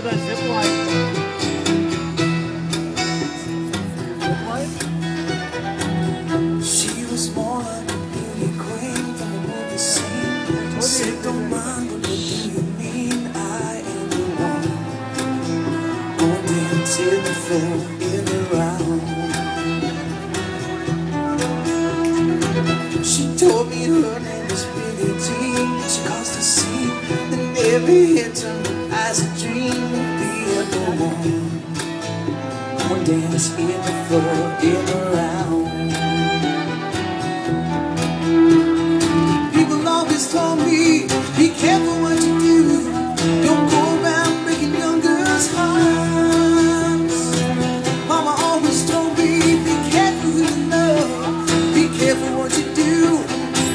to that zip line. Zip line? She was more like a beauty queen from a movie scene. Said, don't mind, but what do you mean I am the one? Going dance in the floor, in the round. She told me her name was Billie Jean. She caused a scene, and every hit turned as a dream of being the one. Going dance in the floor, in the round. People always told me, be careful what you do. Don't go around breaking young girls' hearts. Mama always told me, be careful who you love. Be careful what you do,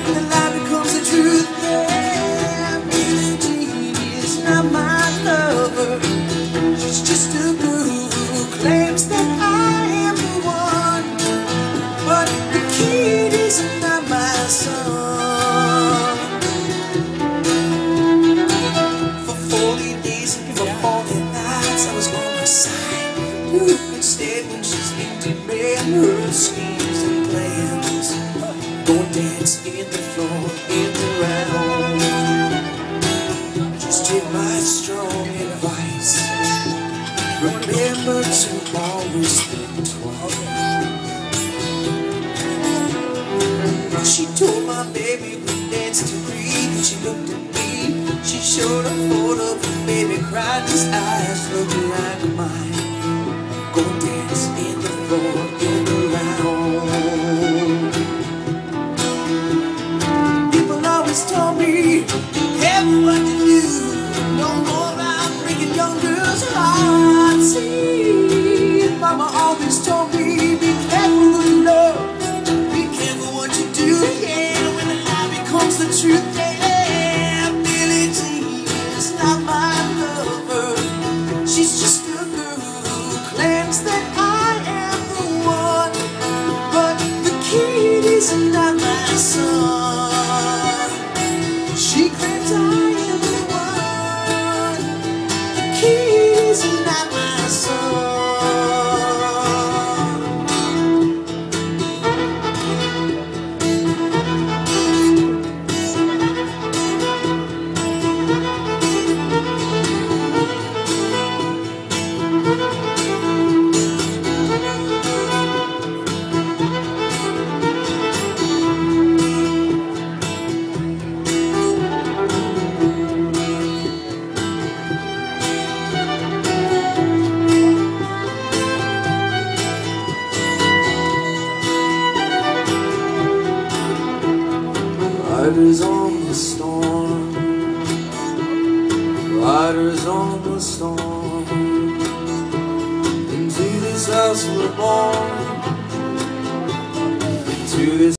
and the lie becomes the truth. Yeah, Billie Jean is not my lover. She's just a girl who claims that I am the one. But the kid is not my son. For 40 days and for 40 nights I was on her side. Who could stand when she's empty man her schemes and plans? Go and dance in the floor, in the round. Just take my strong advice. Remember to always think twice. She told my baby we danced to breathe. And she looked at me. She showed a photo of a baby crying. His eyes looked like mine. Go and dance in the floor, in the round. People always told me, careful what you do. Don't go around breaking young girls' hearts. See, Mama always told me, be careful who you love. Be careful what you do. Yeah, when the lie becomes the truth. Yeah, Billie Jean is not my lover. She's just a girl who claims that I am the one. But the kid is not my son. She claims I am the one. The kid is not my son. Riders on the storm, riders on the storm. Into this house we're born, into this